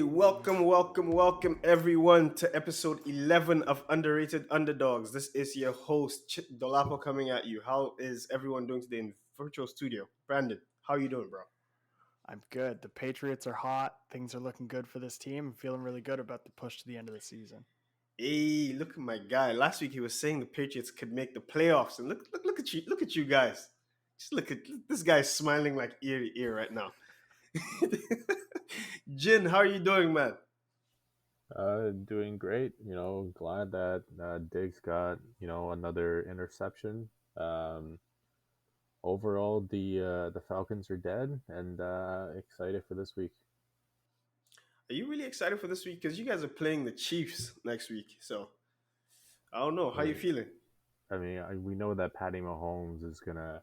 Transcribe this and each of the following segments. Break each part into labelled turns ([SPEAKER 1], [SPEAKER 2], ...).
[SPEAKER 1] Welcome everyone to episode 11 of Underrated Underdogs. This is your host, Dolapo, coming at you. How is everyone doing today in virtual studio? Brandon, how are you doing, bro?
[SPEAKER 2] I'm good. The Patriots are hot. Things are looking good for this team. I'm feeling really good about the push to the end of the season.
[SPEAKER 1] Hey, look at my guy. Last week he was saying the Patriots could make the playoffs, and look at you guys. Just look at this guy's smiling like ear to ear right now. Jin, how are you doing, man?
[SPEAKER 3] Doing great. Glad that Diggs got another interception. Um, Overall, the Falcons are dead, and excited for this week.
[SPEAKER 1] Are you really excited for this week? Because you guys are playing the Chiefs next week. So I don't know.
[SPEAKER 3] I
[SPEAKER 1] How you
[SPEAKER 3] mean,
[SPEAKER 1] feeling?
[SPEAKER 3] we know that Patty Mahomes is gonna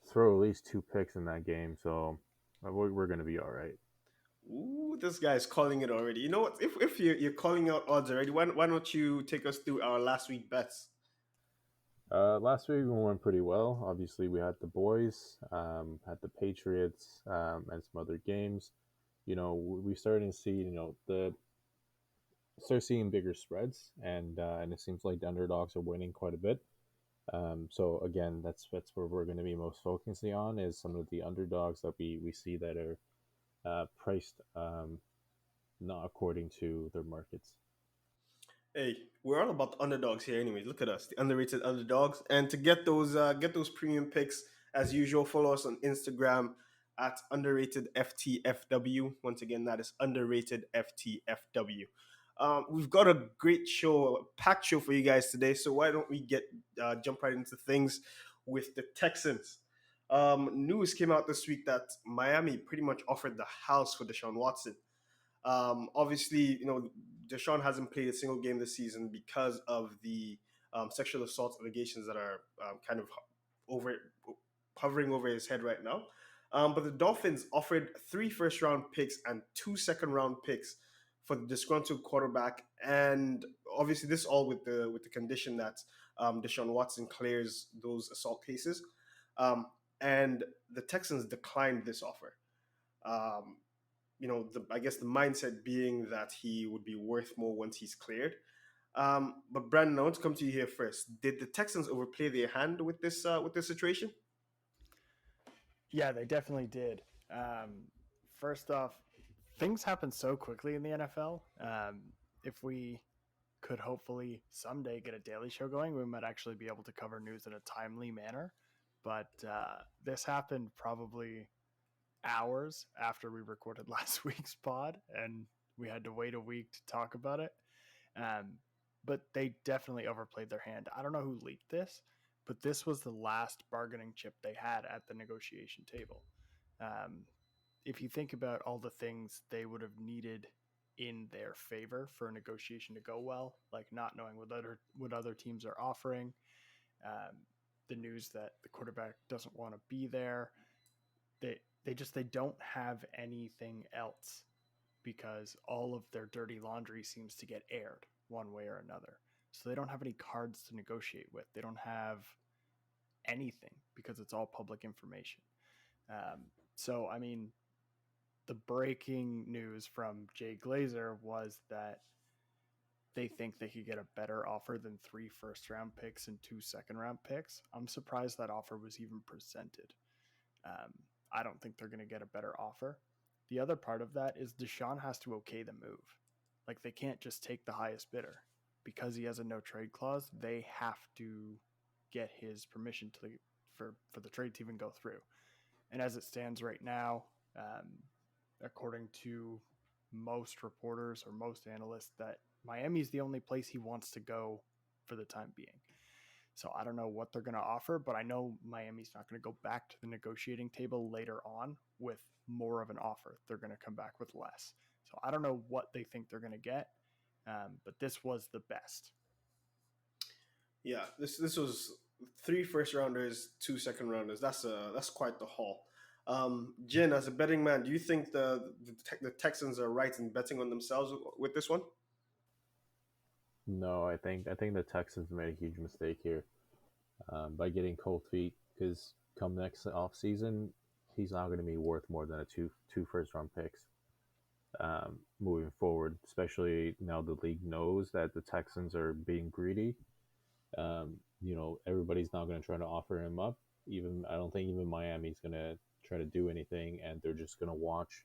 [SPEAKER 3] throw at least 2 picks in that game, so we're gonna be all right.
[SPEAKER 1] Ooh, this guy's calling it already. You know what? If you're calling out odds already, why don't you take us through our last week bets?
[SPEAKER 3] Last week we went pretty well. Obviously, we had the boys, had the Patriots, and some other games. We started to see, the start seeing bigger spreads, and it seems like the underdogs are winning quite a bit. So again, that's where we're going to be most focusing on is some of the underdogs that we see that are priced not according to their markets.
[SPEAKER 1] Hey, we're all about the underdogs here, anyway. Look at us, the underrated underdogs. And to get those premium picks, as usual, follow us on Instagram at underrated FTFW. Once again, that is underrated FTFW. We've got a great show, a packed show for you guys today. So why don't we get jump right into things with the Texans? News came out this week that Miami pretty much offered the house for Deshaun Watson. Obviously, Deshaun hasn't played a single game this season because of the sexual assault allegations that are kind of over hovering over his head right now. But the Dolphins offered 3 first-round picks and 2 second-round picks for the disgruntled quarterback, and obviously this all with the condition that Deshaun Watson clears those assault cases, and the Texans declined this offer. Um, I guess the mindset being that he would be worth more once he's cleared. But Brandon, I want to come to you here first. Did the Texans overplay their hand with this situation?
[SPEAKER 2] Yeah, they definitely did. First off, things happen so quickly in the NFL. If we could hopefully someday get a daily show going, we might actually be able to cover news in a timely manner. But this happened probably hours after we recorded last week's pod, and we had to wait a week to talk about it. Um, but they definitely overplayed their hand. I don't know who leaked this, but this was the last bargaining chip they had at the negotiation table. Um, if you think about all the things they would have needed in their favor for a negotiation to go well, like not knowing what other teams are offering, um, the news that the quarterback doesn't want to be there, they don't have anything else because all of their dirty laundry seems to get aired one way or another. So they don't have any cards to negotiate with. They don't have anything because it's all public information. So, I mean, the breaking news from Jay Glazer was that they think they could get a better offer than 3 first-round picks and 2 second-round picks. I'm surprised that offer was even presented. Um, I don't think they're going to get a better offer. The other part of that is Deshaun has to okay the move. Like, they can't just take the highest bidder. Because he has a no trade clause, they have to get his permission for the trade to even go through. And as it stands right now, according to most reporters or most analysts, that Miami is the only place he wants to go for the time being. So I don't know what they're going to offer, but I know Miami's not going to go back to the negotiating table later on with more of an offer. They're going to come back with less. So I don't know what they think they're going to get, but this was the best.
[SPEAKER 1] Yeah, this was 3 first-rounders, 2 second-rounders. That's quite the haul. Jin, as a betting man, do you think the Texans are right in betting on themselves with this one?
[SPEAKER 3] No, I think the Texans made a huge mistake here by getting cold feet because come next off season, he's not going to be worth more than two first round picks. moving forward, especially now the league knows that the Texans are being greedy. Everybody's not going to try to offer him up. Even I don't think even Miami's going to try to do anything, and they're just going to watch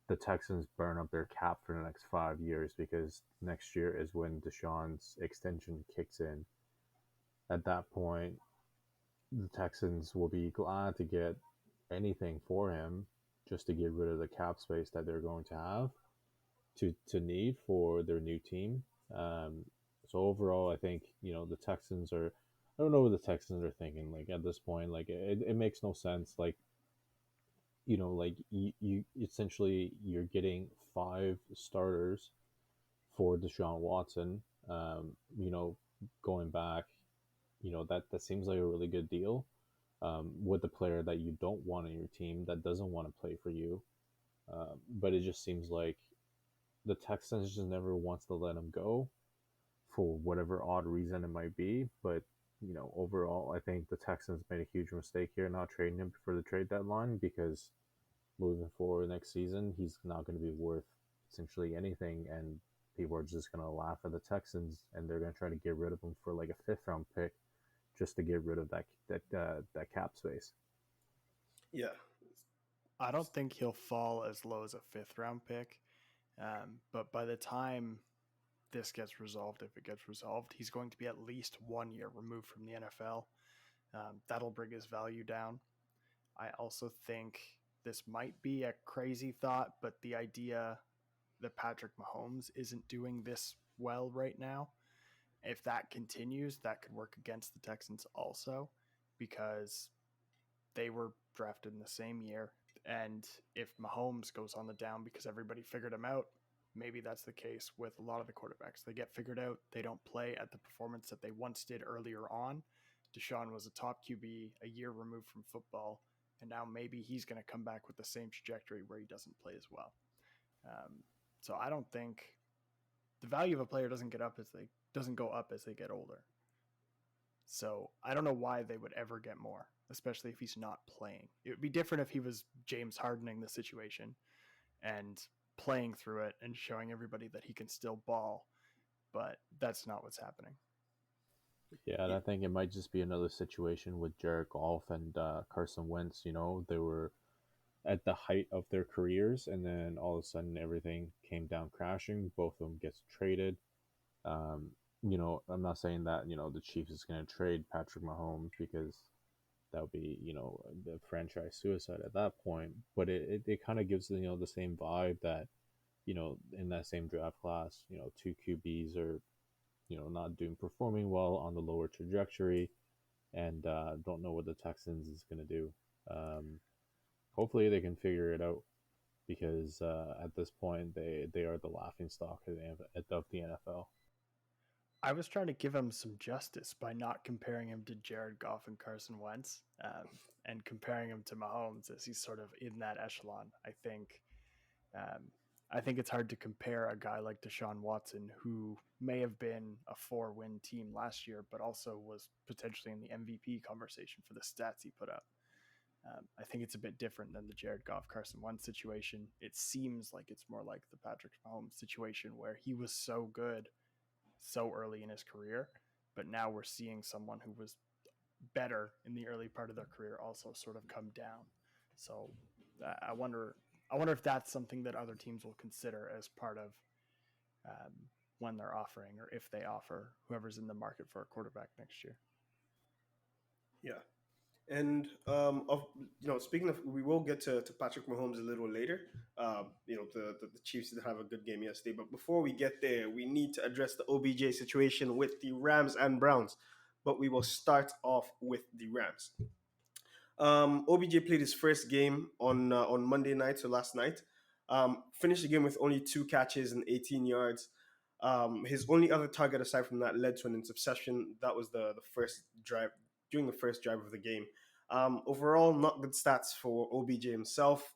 [SPEAKER 3] the Texans burn up their cap for the next 5 years because next year is when Deshaun's extension kicks in. At that point, the Texans will be glad to get anything for him just to get rid of the cap space that they're going to have to need for their new team. Um, so overall, I think the Texans are. I don't know what the Texans are thinking. Like at this point, like it makes no sense. Like like you essentially you're getting 5 starters for Deshaun Watson. Going back, that seems like a really good deal. With a player that you don't want on your team that doesn't want to play for you. But it just seems like the Texans just never wants to let him go for whatever odd reason it might be. But overall, I think the Texans made a huge mistake here not trading him for the trade deadline because moving forward next season, he's not going to be worth essentially anything, and people are just going to laugh at the Texans, and they're going to try to get rid of him for like a fifth-round pick just to get rid of that cap space.
[SPEAKER 1] Yeah.
[SPEAKER 2] I don't think he'll fall as low as a 5th-round pick, but by the time this gets resolved, if it gets resolved, he's going to be at least 1 year removed from the NFL. That'll bring his value down. I also think this might be a crazy thought, but the idea that Patrick Mahomes isn't doing this well right now, if that continues, that could work against the Texans also, because they were drafted in the same year. And if Mahomes goes on the down because everybody figured him out, maybe that's the case with a lot of the quarterbacks. They get figured out, they don't play at the performance that they once did earlier on. Deshaun was a top QB a year removed from football, and now maybe he's going to come back with the same trajectory where he doesn't play as well. So I don't think the value of a player doesn't go up as they get older. So I don't know why they would ever get more, especially if he's not playing. It would be different if he was James Hardening the situation and playing through it and showing everybody that he can still ball, but that's not what's happening.
[SPEAKER 3] Yeah, and I think it might just be another situation with Jared Goff and Carson Wentz. They were at the height of their careers, and then all of a sudden everything came down crashing. Both of them gets traded. I'm not saying that the Chiefs is going to trade Patrick Mahomes because that would be the franchise suicide at that point. But it kind of gives the same vibe that in that same draft class, two QBs are not performing well on the lower trajectory, and don't know what the Texans is going to do. Hopefully they can figure it out because at this point they are the laughing stock of the NFL.
[SPEAKER 2] I was trying to give him some justice by not comparing him to Jared Goff and Carson Wentz, and comparing him to Mahomes as he's sort of in that echelon. Um, I think it's hard to compare a guy like Deshaun Watson, who may have been a 4-win team last year, but also was potentially in the MVP conversation for the stats he put up. I think it's a bit different than the Jared Goff Carson Wentz situation. It seems like it's more like the Patrick Mahomes situation where he was so good so early in his career, but now we're seeing someone who was better in the early part of their career also sort of come down. So I wonder if that's something that other teams will consider as part of when they're offering, or if they offer whoever's in the market for a quarterback next year.
[SPEAKER 1] Yeah. And speaking of, we will get to Patrick Mahomes a little later. The Chiefs did have a good game yesterday, but before we get there, we need to address the OBJ situation with the Rams and Browns. But we will start off with the Rams. OBJ played his first game on Monday night, so last night. Finished the game with only 2 catches and 18 yards. His only other target aside from that led to an interception. That was the first drive during the first drive of the game. Overall, not good stats for OBJ himself,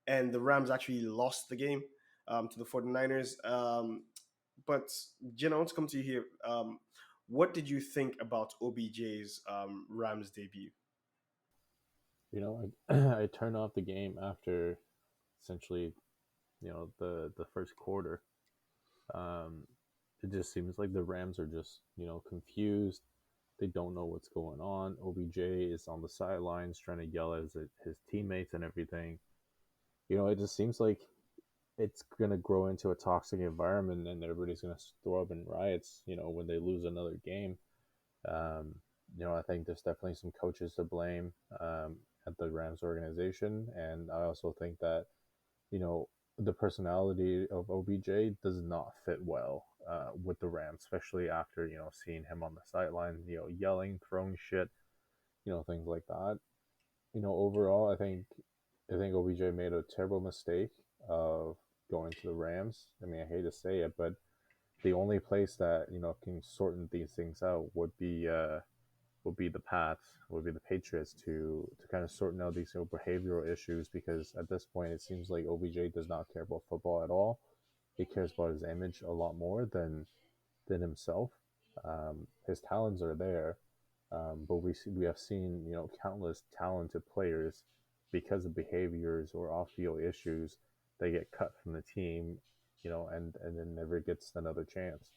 [SPEAKER 1] and the Rams actually lost the game to the 49ers. But Jen, I want to come to you here. What did you think about OBJ's Rams debut?
[SPEAKER 3] I turned off the game after essentially the first quarter. Um, it just seems like the Rams are just confused. They don't know what's going on. OBJ is on the sidelines trying to yell at his teammates and everything. It just seems like it's gonna grow into a toxic environment, and everybody's gonna throw up in riots. When they lose another game. Um, I think there's definitely some coaches to blame at the Rams organization, and I also think that you know the personality of OBJ does not fit well with the Rams, especially after seeing him on the sideline, yelling, throwing shit, things like that. Overall, I think OBJ made a terrible mistake of going to the Rams. I mean, I hate to say it, but the only place that can sorting these things out would be the Pats, would be the Patriots to kind of sorting out these behavioral issues, because at this point it seems like OBJ does not care about football at all. He cares about his image a lot more than himself. His talents are there, but we have seen countless talented players, because of behaviors or off field issues, they get cut from the team, and then never gets another chance.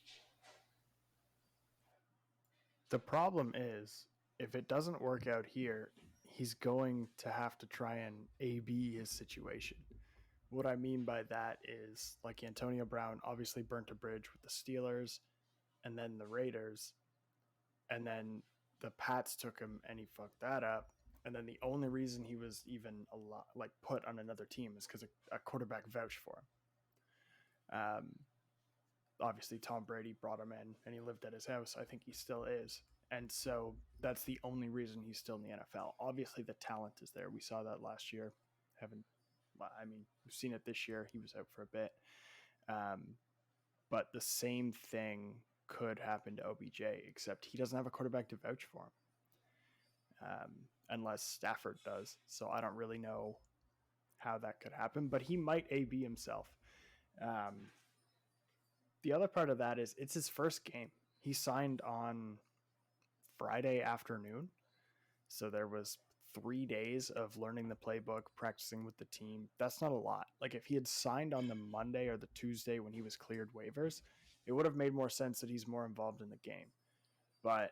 [SPEAKER 2] The problem is, if it doesn't work out here, he's going to have to try and AB his situation. What I mean by that is, like, Antonio Brown obviously burnt a bridge with the Steelers and then the Raiders, and then the Pats took him and he fucked that up. And then the only reason he was even put on another team is because a quarterback vouched for him. Obviously, Tom Brady brought him in and he lived at his house. I think he still is. And so that's the only reason he's still in the NFL. Obviously, the talent is there. We saw that last year. We've seen it this year. He was out for a bit. But the same thing could happen to OBJ, except he doesn't have a quarterback to vouch for him, unless Stafford does. So I don't really know how that could happen, but he might AB himself. The other part of that is it's his first game. He signed on Friday afternoon. So there was 3 days of learning the playbook, practicing with the team. That's not a lot. Like, if he had signed on the Monday or the Tuesday when he was cleared waivers, it would have made more sense that he's more involved in the game. But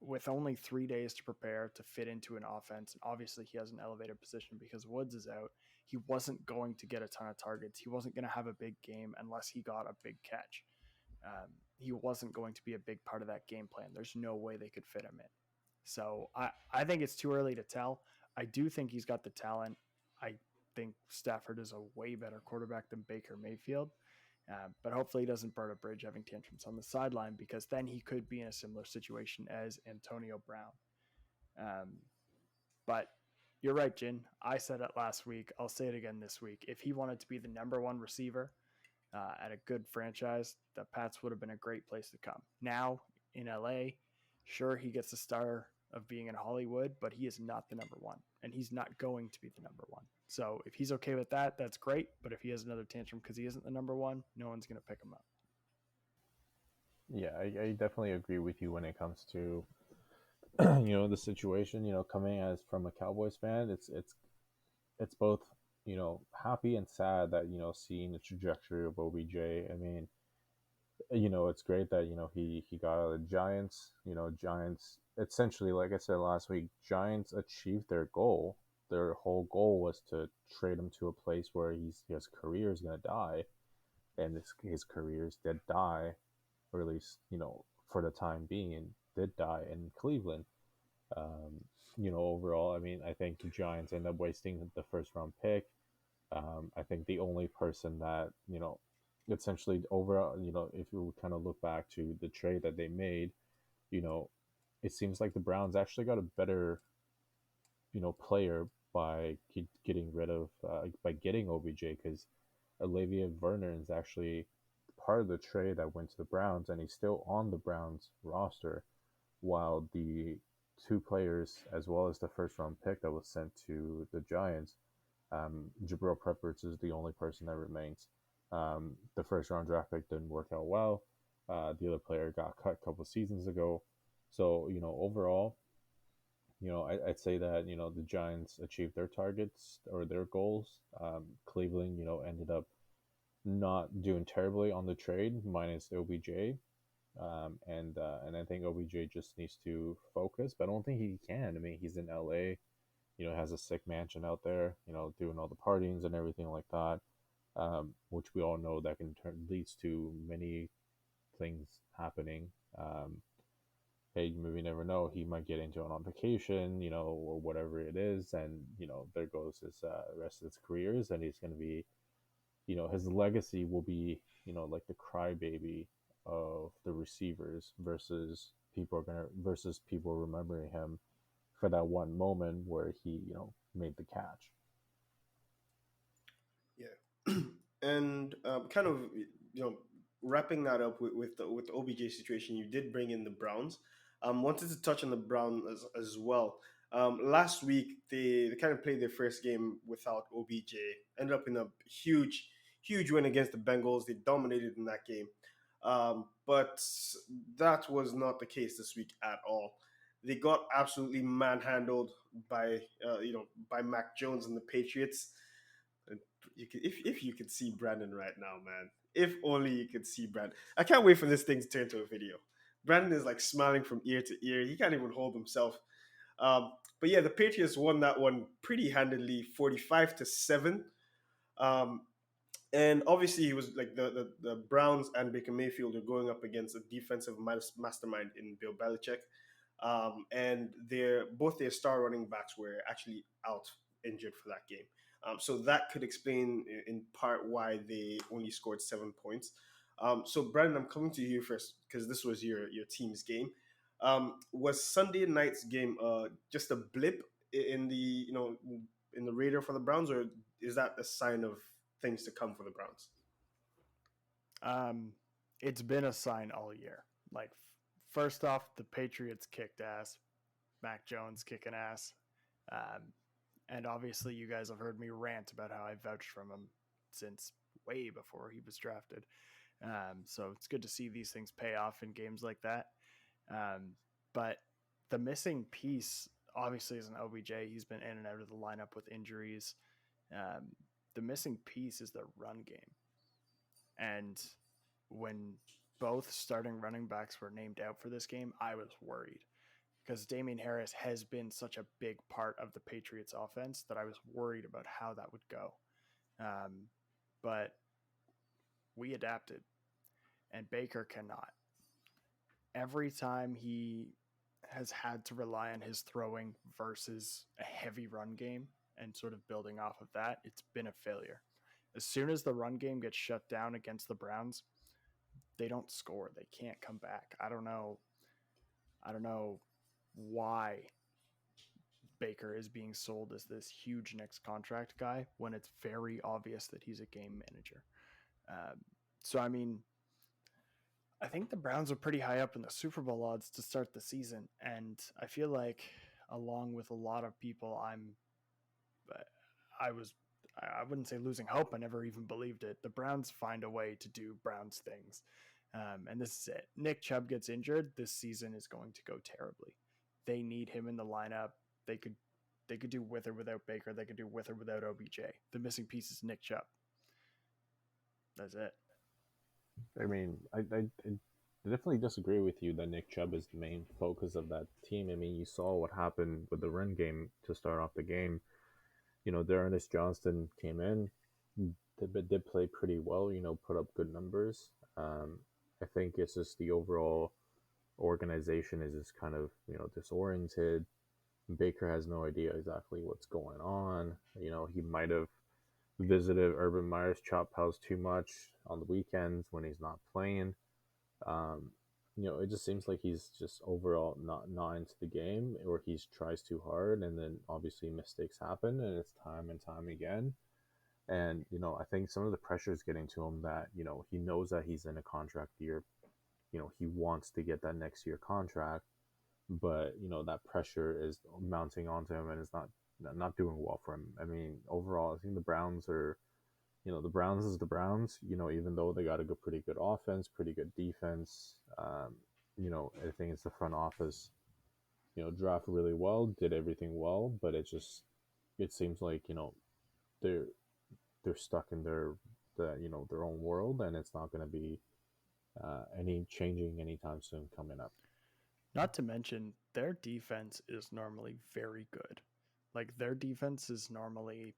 [SPEAKER 2] with only 3 days to prepare to fit into an offense, and obviously he has an elevated position because Woods is out, he wasn't going to get a ton of targets. He wasn't going to have a big game unless he got a big catch. He wasn't going to be a big part of that game plan. There's no way they could fit him in. So I think it's too early to tell. I do think he's got the talent. I think Stafford is a way better quarterback than Baker Mayfield. But hopefully he doesn't burn a bridge having tantrums on the sideline, because then he could be in a similar situation as Antonio Brown. But you're right, Jin. I said it last week. I'll say it again this week. If he wanted to be the number one receiver at a good franchise, the Pats would have been a great place to come. Now, in LA, sure, he gets the star of being in Hollywood, but he is not the number one, and he's not going to be the number one. So if he's okay with that, that's great. But if he has another tantrum because he isn't the number one, no one's going to pick him up.
[SPEAKER 3] Yeah, I definitely agree with you when it comes to the situation. Coming as from a Cowboys fan, it's both happy and sad that seeing the trajectory of OBJ. I mean, it's great that he got out of the Giants. Giants essentially, like I said last week, Giants achieved their goal. Their whole goal was to trade him to a place where his career is going to die, and his careers did die, or at least for the time being, did die in Cleveland. Overall, I mean, I think the Giants end up wasting the first round pick. I think the only person that essentially overall, if you kind of look back to the trade that they made, you know, it seems like the Browns actually got a better player by getting rid of by getting OBJ, because Olivia Vernon is actually part of the trade that went to the Browns, and he's still on the Browns roster, while the two players, as well as the first round pick that was sent to the Giants, Jabril Peppers is the only person that remains. The first round draft pick didn't work out well. The other player got cut a couple seasons ago. So, overall, I'd say that, the Giants achieved their targets or their goals. Cleveland, ended up not doing terribly on the trade, minus OBJ. And I think OBJ just needs to focus, but I don't think he can. I mean, he's in LA, has a sick mansion out there, doing all the partyings and everything like that, which we all know that can leads to many things happening. Hey, maybe never know. He might get into it on vacation, or whatever it is, and there goes his rest of his careers, and he's going to be, his legacy will be, like the crybaby of the receivers versus people remembering him for that one moment where he, made the catch.
[SPEAKER 1] Yeah, and kind of wrapping that up with the OBJ situation, you did bring in the Browns. Wanted to touch on the Browns as well. Last week they kind of played their first game without OBJ. Ended up in a huge win against the Bengals. They dominated in that game. But that was not the case this week at all. They got absolutely manhandled by Mac Jones and the Patriots. And if you could see Brandon right now, man. If only you could see Brandon. I can't wait for this thing to turn to a video. Brandon is like smiling from ear to ear. He can't even hold himself. But yeah, the Patriots won that one pretty handedly, 45-7. Um, and obviously, he was like the Browns and Baker Mayfield are going up against a defensive mastermind in Bill Belichick. And both their star running backs were actually out injured for that game. So that could explain in part why they only scored 7 points. So Brandon, I'm coming to you first because this was your team's game. Was Sunday night's game just a blip in the in the radar for the Browns, or is that a sign of things to come for the Browns?
[SPEAKER 2] It's been a sign all year. Like, first off, the Patriots kicked ass. Mac Jones kicking ass. And obviously, you guys have heard me rant about how I vouched from him since way before he was drafted. So it's good to see these things pay off in games like that. But the missing piece, obviously, is an OBJ. He's been in and out of the lineup with injuries. The missing piece is the run game. And when both starting running backs were named out for this game, I was worried because Damian Harris has been such a big part of the Patriots offense that I was worried about how that would go. But we adapted, and Baker cannot. Every time he has had to rely on his throwing versus a heavy run game and sort of building off of that, it's been a failure. As soon as the run game gets shut down against the Browns, they don't score. They can't come back. I don't know why Baker is being sold as this huge next contract guy when it's very obvious that he's a game manager. So, I mean, I think the Browns are pretty high up in the Super Bowl odds to start the season. And I feel like, along with a lot of people, I wouldn't say losing hope. I never even believed it. The Browns find a way to do Browns things. And this is it. Nick Chubb gets injured. This season is going to go terribly. They need him in the lineup. They could do with or without Baker. They could do with or without OBJ. The missing piece is Nick Chubb. That's it.
[SPEAKER 3] I mean, I definitely disagree with you that Nick Chubb is the main focus of that team. I mean, you saw what happened with the run game to start off the game. Ernest Johnston came in, did play pretty well, put up good numbers. I think it's just the overall organization is just kind of, disoriented. Baker has no idea exactly what's going on. He might have visited Urban Meyer's chop house too much on the weekends when he's not playing. It just seems like he's just overall not into the game, or he tries too hard, and then obviously mistakes happen, and it's time and time again. And I think some of the pressure is getting to him that he knows that he's in a contract year. He wants to get that next year contract, but that pressure is mounting onto him, and it's not doing well for him. I mean, overall, I think the Browns are, the Browns is the Browns. Even though they got a pretty good offense, pretty good defense. I think it's the front office. Draft really well, did everything well, but it seems like they're stuck in their their own world, and it's not going to be any changing anytime soon coming up.
[SPEAKER 2] Not to mention, their defense is normally very good. Like, their defense is normally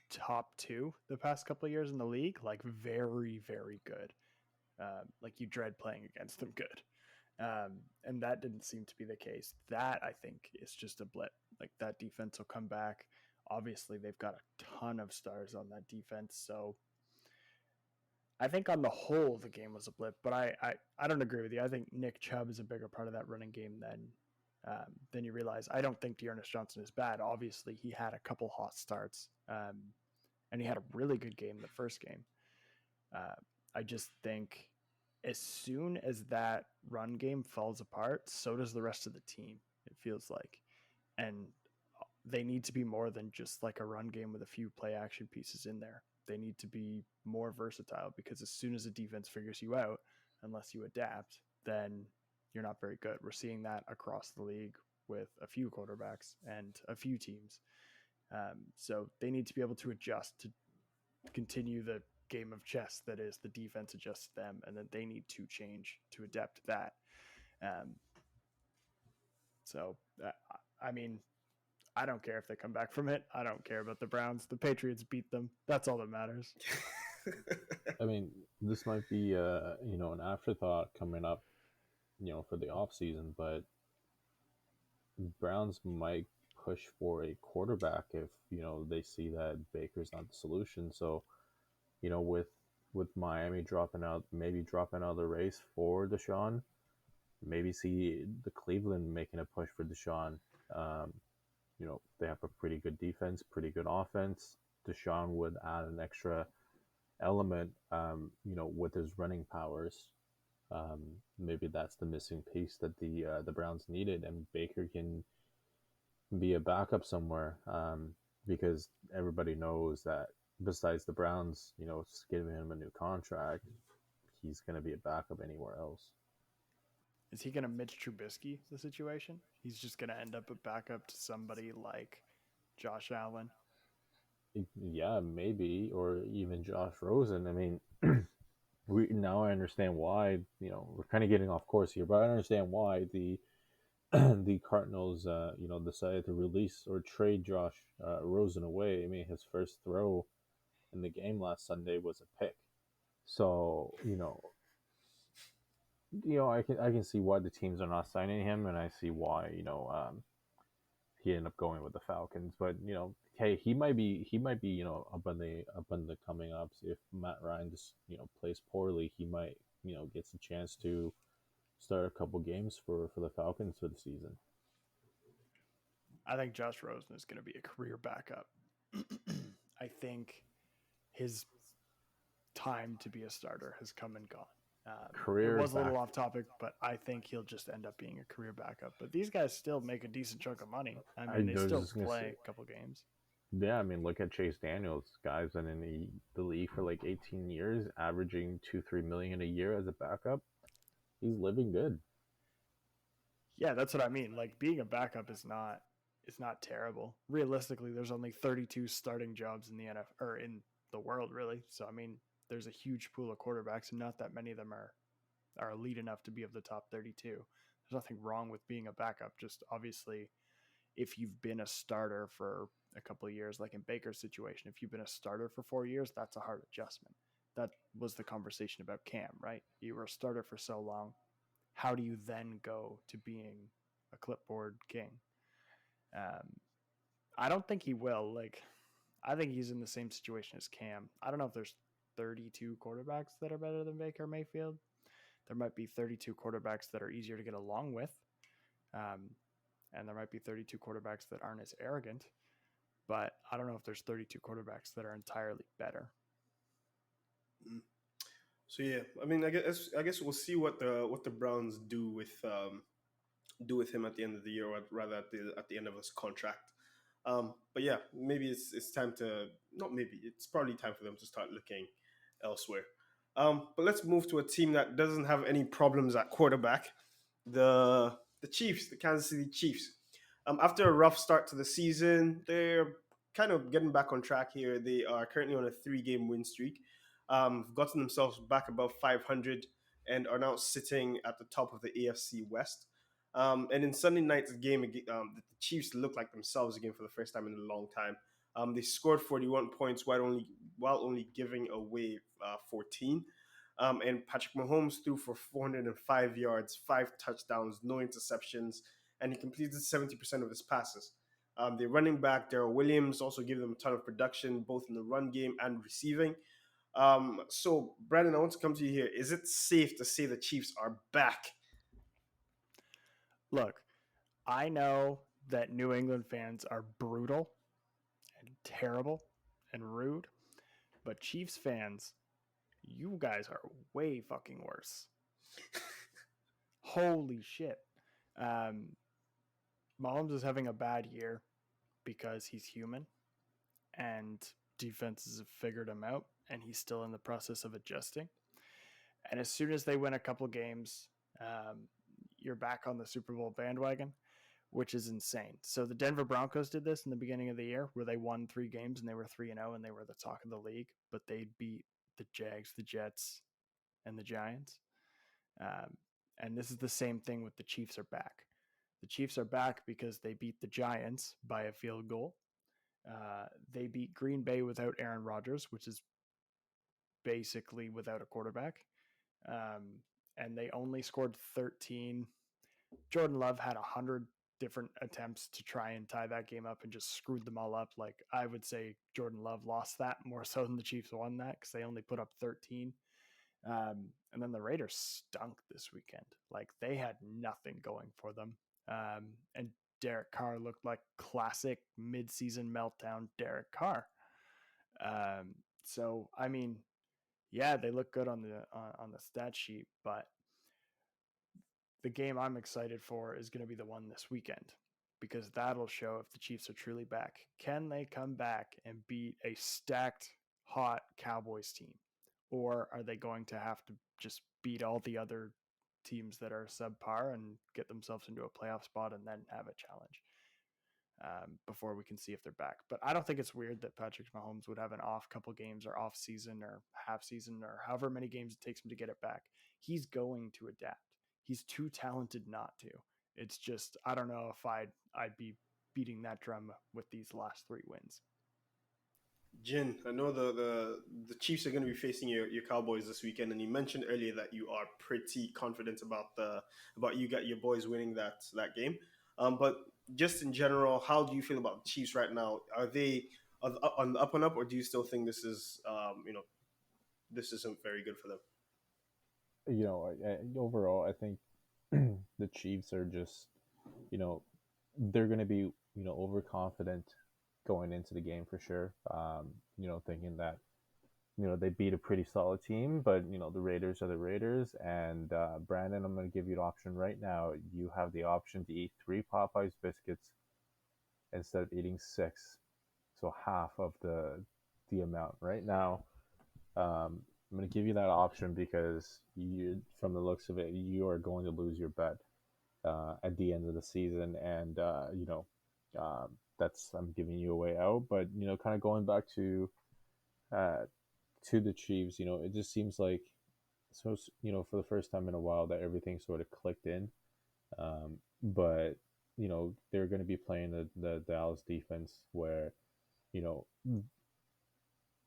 [SPEAKER 2] top 2 the past couple of years in the league. Like, very, very good. Like, you dread playing against them good. And that didn't seem to be the case. That, I think, is just a blip. Like, that defense will come back. Obviously, they've got a ton of stars on that defense. So I think on the whole, the game was a blip. But I don't agree with you. I think Nick Chubb is a bigger part of that running game than you realize. I don't think Dearness Johnson is bad. Obviously, he had a couple hot starts. And he had a really good game the first game. I just think as soon as that run game falls apart, so does the rest of the team, it feels like. And they need to be more than just like a run game with a few play action pieces in there. They need to be more versatile, because as soon as the defense figures you out, unless you adapt, then you're not very good. We're seeing that across the league with a few quarterbacks and a few teams. So they need to be able to adjust to continue the game of chess that is the defense adjusts them, and then they need to change to adapt to that. So, I mean, I don't care if they come back from it. I don't care about the Browns. The Patriots beat them. That's all that matters.
[SPEAKER 3] I mean, this might be an afterthought coming up, for the off season, but Browns might push for a quarterback if they see that Baker's not the solution. So, with Miami dropping out of the race for Deshaun, maybe see the Cleveland making a push for Deshaun. They have a pretty good defense, pretty good offense. Deshaun would add an extra element, with his running powers. Maybe that's the missing piece that the Browns needed, and Baker can be a backup somewhere, because everybody knows that besides the Browns, giving him a new contract, he's going to be a backup anywhere else.
[SPEAKER 2] Is he going to Mitch Trubisky the situation? He's just going to end up a backup to somebody like Josh Allen?
[SPEAKER 3] Yeah, maybe, or even Josh Rosen. I mean, I understand why. We're kind of getting off course here, but I understand why the the Cardinals, decided to release or trade Josh Rosen away. I mean, his first throw in the game last Sunday was a pick. So, I can see why the teams are not signing him, and I see why he ended up going with the Falcons. But hey, he might be up on the coming ups. If Matt Ryan just plays poorly, he might gets a chance to start a couple games for the Falcons for the season.
[SPEAKER 2] I think Josh Rosen is going to be a career backup. I think his time to be a starter has come and gone. It was a little off topic, but I think he'll just end up being a career backup. But these guys still make a decent chunk of money. I mean, they still play a couple games.
[SPEAKER 3] Yeah, I mean, look at Chase Daniels. Guy's been in the league for like 18 years, averaging $2-3 million a year as a backup. He's living good.
[SPEAKER 2] Yeah, that's what I mean. Like, being a backup is not terrible. Realistically, there's only 32 starting jobs in the NFL or in the world, really. So I mean, there's a huge pool of quarterbacks, and not that many of them are elite enough to be of the top 32. There's nothing wrong with being a backup. Just obviously, if you've been a starter for a couple of years, like in Baker's situation, if you've been a starter for 4 years, that's a hard adjustment. That was the conversation about Cam, right? You were a starter for so long. How do you then go to being a clipboard king? I don't think he will. Like, I think he's in the same situation as Cam. I don't know if there's 32 quarterbacks that are better than Baker Mayfield. There might be 32 quarterbacks that are easier to get along with. And there might be 32 quarterbacks that aren't as arrogant. But I don't know if there's 32 quarterbacks that are entirely better.
[SPEAKER 1] So yeah, I mean, I guess we'll see what the Browns do with him at the end of the year, or rather at the end of his contract. But yeah, maybe it's time to not maybe it's probably time for them to start looking elsewhere. But let's move to a team that doesn't have any problems at quarterback, the Chiefs, the Kansas City Chiefs. After a rough start to the season, they're kind of getting back on track here. They are currently on a 3-game win streak. gotten themselves back above 500 and are now sitting at the top of the AFC West. And in Sunday night's game, the Chiefs looked like themselves again for the first time in a long time. They scored 41 points while only giving away 14. And Patrick Mahomes threw for 405 yards, 5 touchdowns, no interceptions, and he completed 70% of his passes. The running back, Darrell Williams, also gave them a ton of production, both in the run game and receiving. So, Brandon, I want to come to you here. Is it safe to say the Chiefs are back?
[SPEAKER 2] Look, I know that New England fans are brutal and terrible and rude, but Chiefs fans, you guys are way fucking worse. Holy shit. Um, Mahomes is having a bad year because he's human and defenses have figured him out and he's still in the process of adjusting. And as soon as they win a couple games, you're back on the Super Bowl bandwagon, which is insane. So the Denver Broncos did this in the beginning of the year where they won 3 games and they were 3-0 and they were the talk of the league, but they beat the Jags, the Jets, and the Giants. And this is the same thing with the Chiefs are back. The Chiefs are back because they beat the Giants by a field goal. They beat Green Bay without Aaron Rodgers, which is basically without a quarterback. And they only scored 13. Jordan Love had 100 different attempts to try and tie that game up and just screwed them all up. Like, I would say Jordan Love lost that more so than the Chiefs won that because they only put up 13. And then the Raiders stunk this weekend. Like, they had nothing going for them. And Derek Carr looked like classic midseason meltdown Derek Carr. So, I mean, yeah, they look good on the stat sheet, but the game I'm excited for is going to be the one this weekend because that'll show if the Chiefs are truly back. Can they come back and beat a stacked, hot Cowboys team? Or are they going to have to just beat all the other teams that are subpar and get themselves into a playoff spot and then have a challenge before we can see if they're back? But I don't think it's weird that Patrick Mahomes would have an off couple games or off season or half season or however many games it takes him to get it back. He's going to adapt. He's too talented not to. It's just, I don't know if I'd be beating that drum with these last 3 wins.
[SPEAKER 1] Jin, I know the Chiefs are going to be facing your Cowboys this weekend, and you mentioned earlier that you are pretty confident about you got your boys winning that game. But just in general, how do you feel about the Chiefs right now? Are they on the up and up, or do you still think this is this isn't very good for them?
[SPEAKER 3] Overall, I think the Chiefs are just, they're going to be, overconfident going into the game for sure. Thinking that, they beat a pretty solid team, but, the Raiders are the Raiders. And Brandon, I'm going to give you an option right now. You have the option to eat 3 Popeyes biscuits instead of eating 6. So half of the amount right now. I'm going to give you that option because from the looks of it, you are going to lose your bet at the end of the season, and that's I'm giving you a way out. But kind of going back to the Chiefs, it just seems like for the first time in a while that everything sort of clicked in, but they're going to be playing the Dallas defense where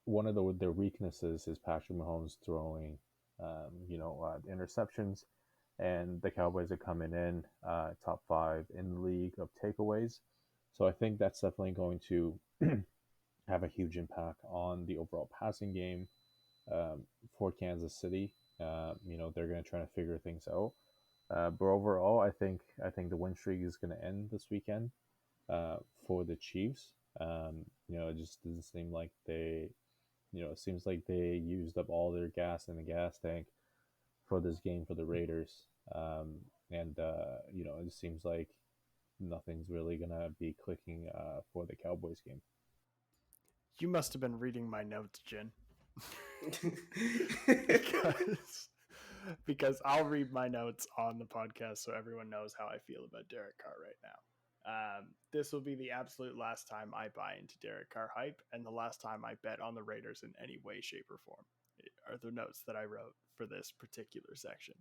[SPEAKER 3] one of their weaknesses is Patrick Mahomes throwing, interceptions, and the Cowboys are coming in top 5 in the league of takeaways. So I think that's definitely going to have a huge impact on the overall passing game for Kansas City. They're going to try to figure things out. But overall, I think the win streak is going to end this weekend for the Chiefs. It just doesn't seem like it seems like they used up all their gas in the gas tank for this game for the Raiders. It just seems like nothing's really going to be clicking for the Cowboys game.
[SPEAKER 2] You must have been reading my notes, Jin. because I'll read my notes on the podcast so everyone knows how I feel about Derek Carr right now. This will be the absolute last time I buy into Derek Carr hype and the last time I bet on the Raiders in any way, shape, or form. are the notes that I wrote for this particular section.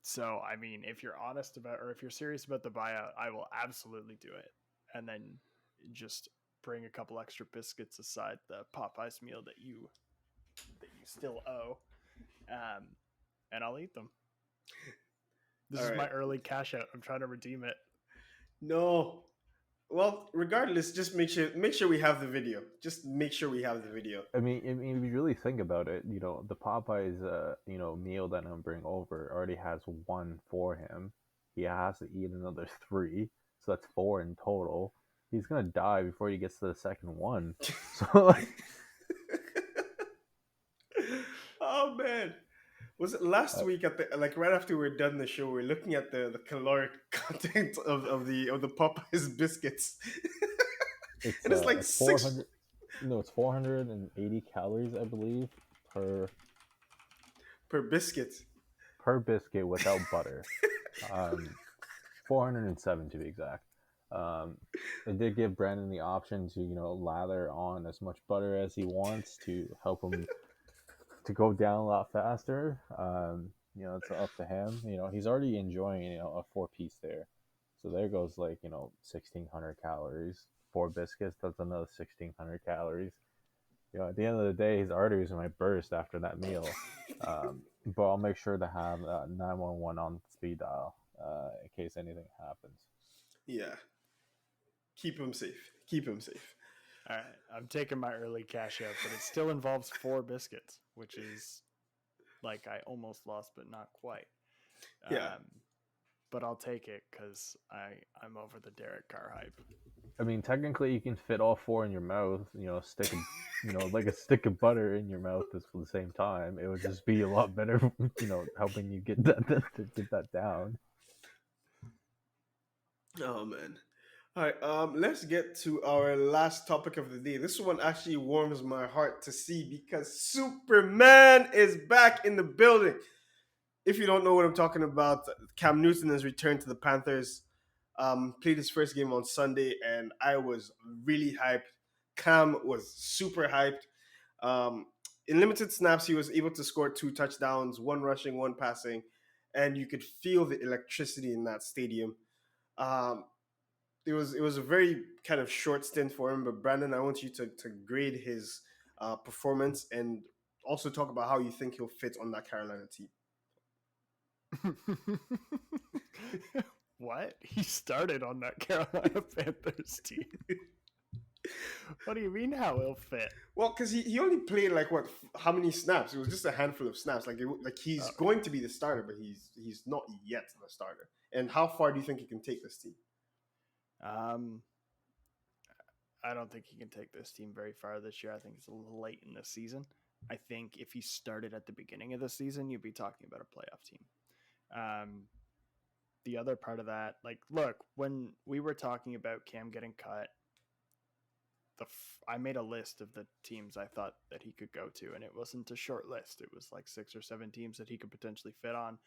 [SPEAKER 2] So, I mean, if you're honest about, or if you're serious about the buyout, I will absolutely do it. And then just bring a couple extra biscuits aside the Popeyes meal that you still owe, and I'll eat them. This
[SPEAKER 1] All
[SPEAKER 2] is
[SPEAKER 1] right.
[SPEAKER 2] my early cash out. I'm trying to redeem it.
[SPEAKER 1] No. Well, regardless, just make sure we have the video. Just make sure we have the video.
[SPEAKER 3] I mean, if you really think about it, the Popeyes, meal that I'm bringing over already has one for him. He has to eat another three, so that's four in total. He's gonna die before he gets to the second one. So, like,
[SPEAKER 1] Oh man. Was it last week at the right after we were done the show, we are looking at the caloric content of the Popeyes biscuits.
[SPEAKER 3] it's
[SPEAKER 1] And it's like
[SPEAKER 3] 400. No, it's 480 calories, I believe, per
[SPEAKER 1] biscuit.
[SPEAKER 3] biscuit without butter. 407 to be exact. They did give Brandon the option to lather on as much butter as he wants to help him to go down a lot faster. It's up to him. He's already enjoying a 4-piece there, so there goes 1,600 calories. 4 biscuits, that's another 1,600 calories. At the end of the day, his arteries might burst after that meal. But I'll make sure to have 911 on speed dial in case anything happens.
[SPEAKER 1] Yeah. Keep him safe. Keep him safe.
[SPEAKER 2] All right, I'm taking my early cash out, but it still involves 4 biscuits, which is like I almost lost, but not quite.
[SPEAKER 1] Yeah.
[SPEAKER 2] But I'll take it because I'm over the Derek Carr hype.
[SPEAKER 3] I mean, technically, you can fit all 4 in your mouth. Stick, like a stick of butter in your mouth at the same time. It would just be a lot better, helping you get that down.
[SPEAKER 1] Oh man. All right, let's get to our last topic of the day. This one actually warms my heart to see because Superman is back in the building. If you don't know what I'm talking about, Cam Newton has returned to the Panthers. Played his first game on Sunday, and I was really hyped. Cam was super hyped. In limited snaps, he was able to score 2 touchdowns, 1 rushing, 1 passing, and you could feel the electricity in that stadium. It was a very kind of short stint for him, but Brandon, I want you to grade his performance and also talk about how you think he'll fit on that Carolina team.
[SPEAKER 2] What? He started on that Carolina Panthers team. What do you mean how he'll fit?
[SPEAKER 1] Well, because he only played how many snaps? It was just a handful of snaps. He's going to be the starter, but he's not yet the starter. And how far do you think he can take this team?
[SPEAKER 2] I don't think he can take this team very far this year. I think it's a little late in the season. I think if he started at the beginning of the season, you'd be talking about a playoff team. The other part of that, look, when we were talking about Cam getting cut, I made a list of the teams I thought that he could go to, and it wasn't a short list. It was 6 or 7 teams that he could potentially fit on.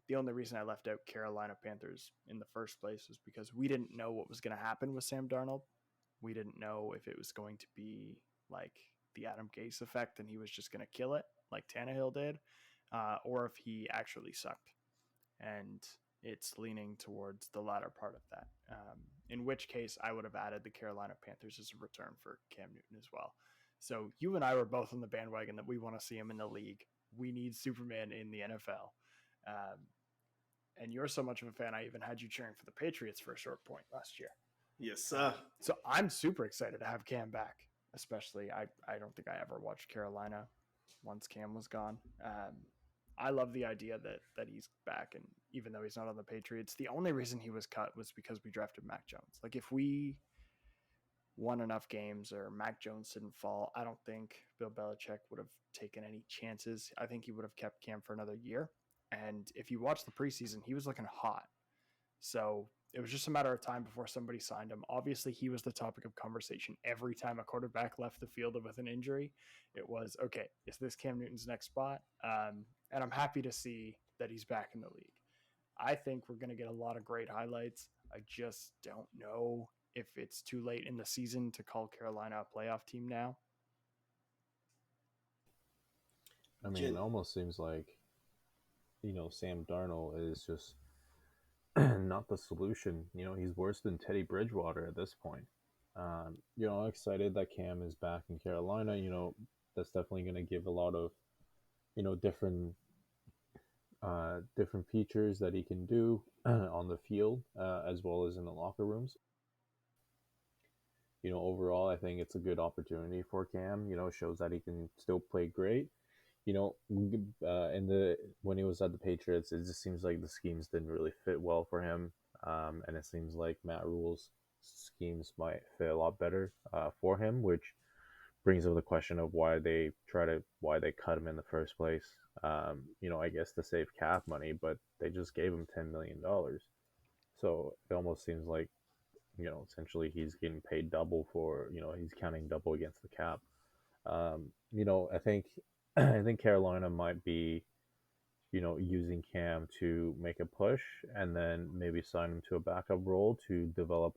[SPEAKER 2] The only reason I left out Carolina Panthers in the first place was because we didn't know what was going to happen with Sam Darnold. We didn't know if it was going to be like the Adam Gase effect and he was just going to kill it like Tannehill did, or if he actually sucked. And it's leaning towards the latter part of that. In which case, I would have added the Carolina Panthers as a return for Cam Newton as well. So you and I were both on the bandwagon that we want to see him in the league. We need Superman in the NFL. And you're so much of a fan, I even had you cheering for the Patriots for a short point last year.
[SPEAKER 1] Yes, sir.
[SPEAKER 2] So I'm super excited to have Cam back, especially I don't think I ever watched Carolina once Cam was gone. I love the idea that he's back, and even though he's not on the Patriots, the only reason he was cut was because we drafted Mac Jones. If we won enough games or Mac Jones didn't fall, I don't think Bill Belichick would have taken any chances. I think he would have kept Cam for another year. And if you watch the preseason, he was looking hot. So it was just a matter of time before somebody signed him. Obviously, he was the topic of conversation every time a quarterback left the field with an injury. It was, okay, is this Cam Newton's next spot? And I'm happy to see that he's back in the league. I think we're going to get a lot of great highlights. I just don't know if it's too late in the season to call Carolina a playoff team now.
[SPEAKER 3] I mean, it
[SPEAKER 1] Jin.
[SPEAKER 3] almost seems like Sam Darnold is just not the solution. He's worse than Teddy Bridgewater at this point. I'm excited that Cam is back in Carolina. That's definitely going to give a lot of different different features that he can do on the field as well as in the locker rooms. Overall, I think it's a good opportunity for Cam. Shows that he can still play great. In the when he was at the Patriots, it just seems like the schemes didn't really fit well for him, and it seems like Matt Rule's schemes might fit a lot better for him, which brings up the question of why they cut him in the first place. I guess to save cap money, but they just gave him $10 million, so it almost seems like essentially he's getting paid double for he's counting double against the cap. I think I think Carolina might be using Cam to make a push and then maybe sign him to a backup role to develop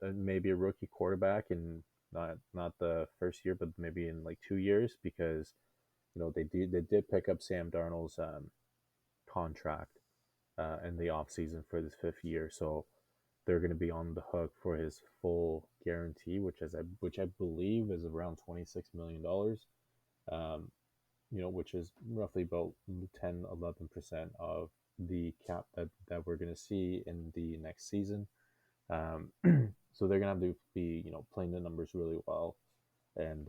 [SPEAKER 3] maybe a rookie quarterback in not the first year, but maybe in like 2 years, because they did pick up Sam Darnold's contract in the offseason for this 5th year, so they're going to be on the hook for his full guarantee, which I believe is around $26 million. Which is roughly about 10-11% of the cap that we're going to see in the next season. So they're gonna have to be playing the numbers really well, and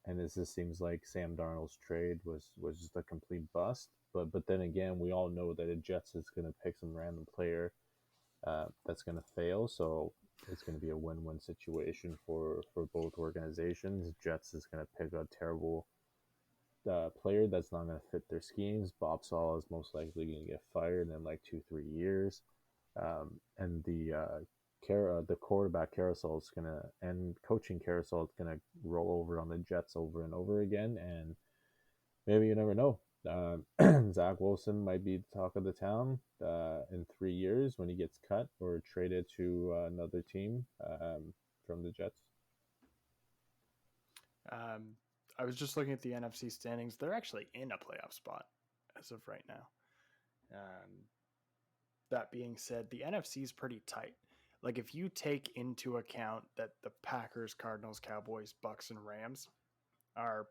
[SPEAKER 3] it just seems like Sam Darnold's trade was just a complete bust. But then again, we all know that a Jets is gonna pick some random player that's gonna fail. So it's gonna be a win-win situation for both organizations. Jets is gonna pick a terrible player that's not gonna fit their schemes. Bob Sala is most likely gonna get fired in like 2-3 years, and the quarterback carousel is gonna and coaching carousel is gonna roll over on the Jets over and over again, and maybe you never know. Zach Wilson might be the talk of the town in 3 years when he gets cut or traded to another team from the Jets.
[SPEAKER 2] I was just looking at the NFC standings. They're actually in a playoff spot as of right now. That being said, the NFC is pretty tight. Like, if you take into account that the Packers, Cardinals, Cowboys, Bucks, and Rams are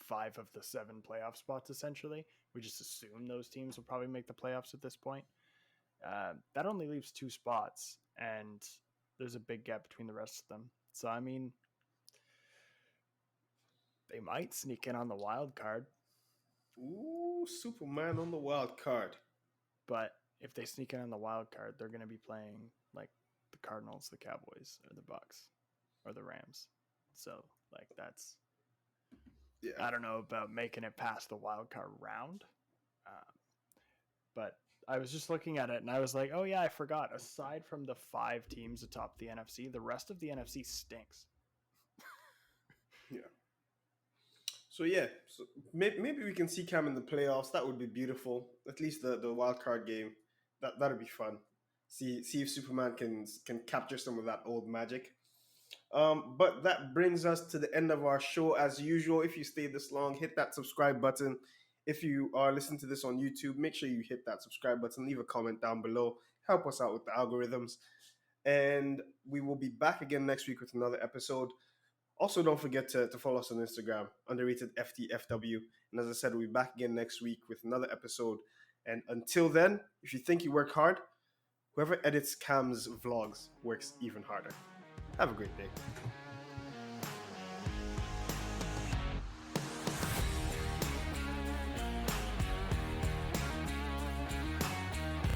[SPEAKER 2] 5 of the 7 playoff spots, essentially, we just assume those teams will probably make the playoffs at this point. That only leaves 2 spots, and there's a big gap between the rest of them. So, I mean, they might sneak in on the wild card.
[SPEAKER 1] Ooh, Superman on the wild card.
[SPEAKER 2] But if they sneak in on the wild card, they're going to be playing like the Cardinals, the Cowboys, or the Bucks, or the Rams. So, like, that's,
[SPEAKER 1] Yeah.
[SPEAKER 2] I don't know about making it past the wild card round. But I was just looking at it and I was like, oh yeah, I forgot. Aside from the 5 teams atop the NFC, the rest of the NFC stinks.
[SPEAKER 1] Yeah. So maybe we can see Cam in the playoffs. That would be beautiful. At least the wild card game. That'd be fun. See if Superman can capture some of that old magic. But that brings us to the end of our show. As usual, if you stayed this long, hit that subscribe button. If you are listening to this on YouTube, make sure you hit that subscribe button. Leave a comment down below. Help us out with the algorithms. And we will be back again next week with another episode. Also, don't forget to follow us on Instagram, underrated FTFW. And as I said, we'll be back again next week with another episode. And until then, if you think you work hard, whoever edits Cam's vlogs works even harder. Have a great day.